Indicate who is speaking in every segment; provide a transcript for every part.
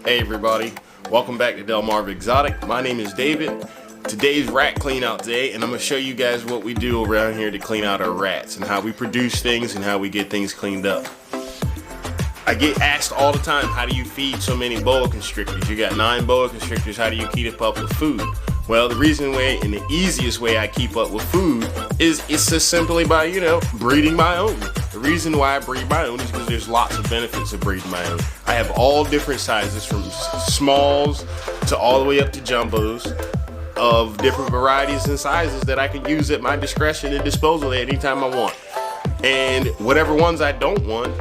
Speaker 1: Hey everybody, welcome back to Delmarva Exotic. My name is David. Today's rat clean out day, and I'm going to show you guys what we do around here to clean out our rats and how we produce things and how we get things cleaned up. I get asked all the time, how do you feed so many boa constrictors? You got 9 boa constrictors, how do you keep up with food? Well, the reason way and the easiest way I keep up with food is it's just simply by, breeding my own. The reason why I breed my own is because there's lots of benefits of breeding my own. I have all different sizes from smalls to all the way up to jumbos of different varieties and sizes that I can use at my discretion and disposal at any time I want. And whatever ones I don't want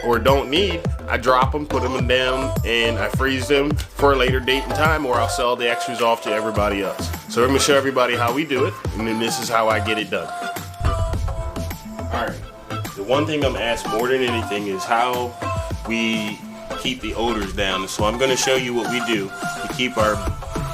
Speaker 1: or don't need, I drop them, put them down, and I freeze them for a later date and time, or I'll sell the extras off to everybody else. So I'm gonna show everybody how we do it, and then this is how I get it done. All right, the one thing I'm asked more than anything is how we keep the odors down. So I'm gonna show you what we do to keep our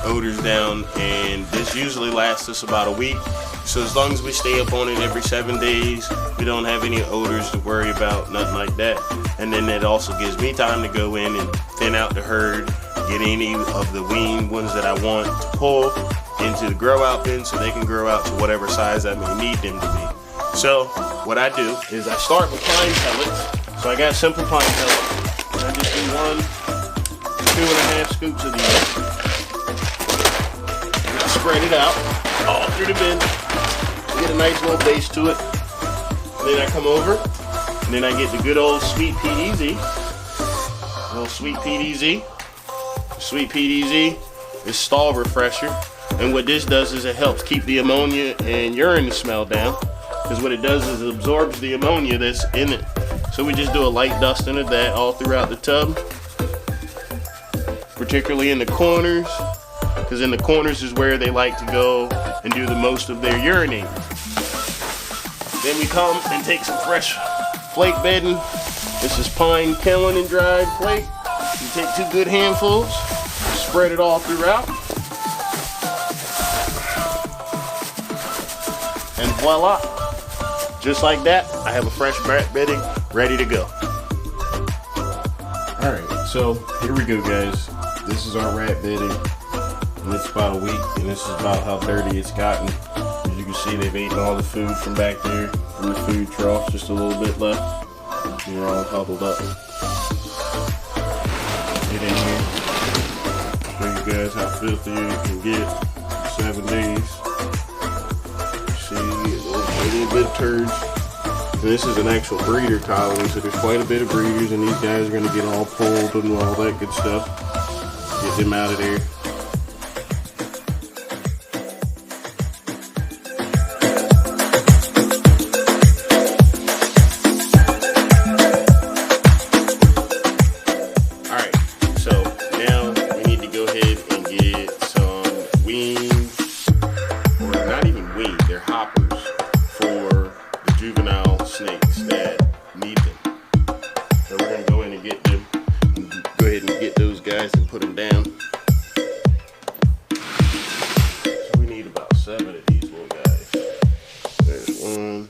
Speaker 1: odors down, and this usually lasts us about a week. So as long as we stay up on it every 7 days, we don't have any odors to worry about, nothing like that. And then it also gives me time to go in and thin out the herd, get any of the weaned ones that I want to pull into the grow out bin so they can grow out to whatever size I may need them to be. So what I do is I start with pine pellets. So I got simple pine pellets, and I just do 1 to 2.5 scoops of these. Spread it out all through the bin. Get a nice little base to it. And then I come over, and then I get the good old Sweet Pete Easy. A little Sweet Pete Easy. Sweet Pete Easy is stall refresher. And what this does is it helps keep the ammonia and urine smell down. Because what it does is it absorbs the ammonia that's in it. So we just do a light dusting of that all throughout the tub. Particularly in the corners. Because in the corners is where they like to go and do the most of their urinating. Then we come and take some fresh flake bedding. This is pine kiln and dried flake. You take 2 good handfuls, spread it all throughout, and voila. Just like that, I have a fresh rat bedding ready to go. Alright, so here we go guys. This is our rat bedding. And it's about a week, and this is about how dirty it's gotten. As you can see, they've eaten all the food from back there, from the food trough, just a little bit left. And they're all huddled up. Get in here, show you guys how filthy you can get in 7 days. You see, a little bit of turds. And this is an actual breeder colony, so there's quite a bit of breeders, and these guys are going to get all pulled and all that good stuff. Get them out of there. Snakes that need them. So we're going to go in and get them. Go ahead and get those guys and put them down. So we need about 7 of these little guys. There's 1.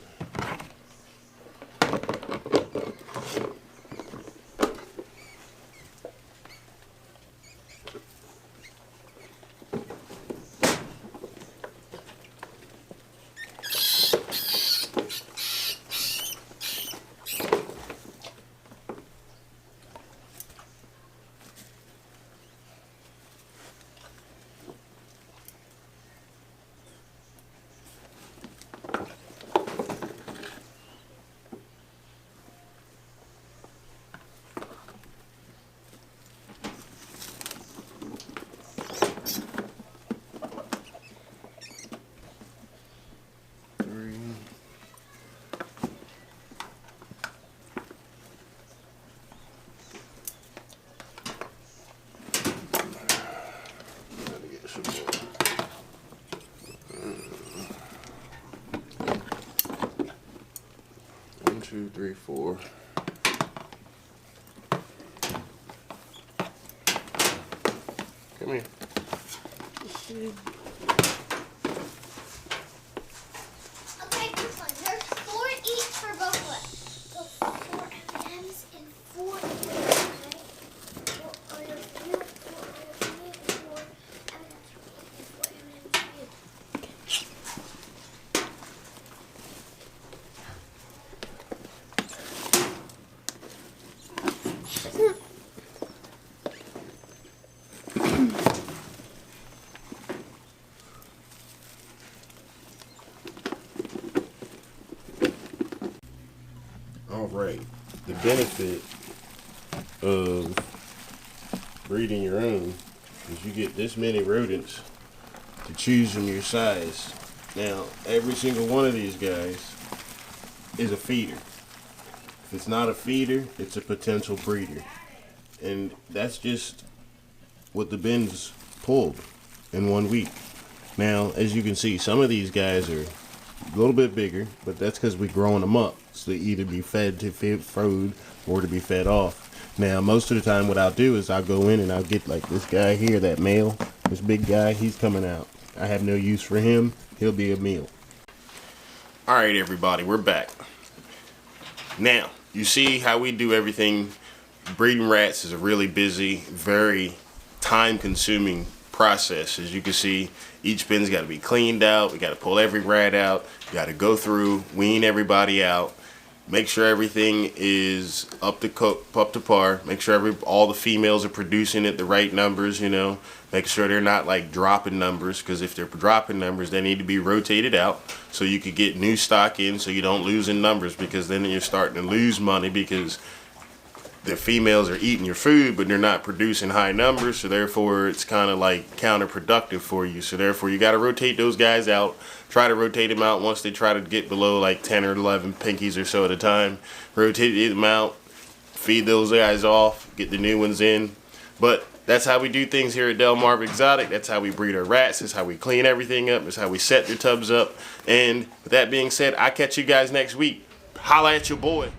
Speaker 1: Two, 3, 4. Come here.
Speaker 2: Okay, this one. There's 4 each for both of us. So 4 M&Ms and 4. Okay. Well, are there 4?
Speaker 1: All right, the benefit of breeding your own is you get this many rodents to choose from your size. Now, every single one of these guys is a feeder. If it's not a feeder, it's a potential breeder. And that's just what the bins pulled in 1 week. Now, as you can see, some of these guys are a little bit bigger, but that's because we're growing them up. So they either be fed to food or to be fed off. Now, most of the time what I'll do is I'll go in and I'll get like this guy here, that male, this big guy, he's coming out. I have no use for him. He'll be a meal. All right, everybody, we're back. Now, you see how we do everything. Breeding rats is a really busy, very time-consuming process. As you can see, each bin's got to be cleaned out. We got to pull every rat out. You got to go through, wean everybody out, make sure everything is up to par. Make sure all the females are producing at the right numbers. You know, make sure they're not like dropping numbers, because if they're dropping numbers, they need to be rotated out so you could get new stock in, so you don't lose in numbers, because then you're starting to lose money because the females are eating your food, but they're not producing high numbers, so therefore it's kind of like counterproductive for you. So therefore you got to rotate those guys out. Try to rotate them out once they try to get below like 10 or 11 pinkies or so at a time. Rotate them out, feed those guys off, get the new ones in. But that's how we do things here at Delmarva Exotic. That's how we breed our rats. That's how we clean everything up. That's how we set their tubs up. And with that being said, I'll catch you guys next week. Holla at your boy.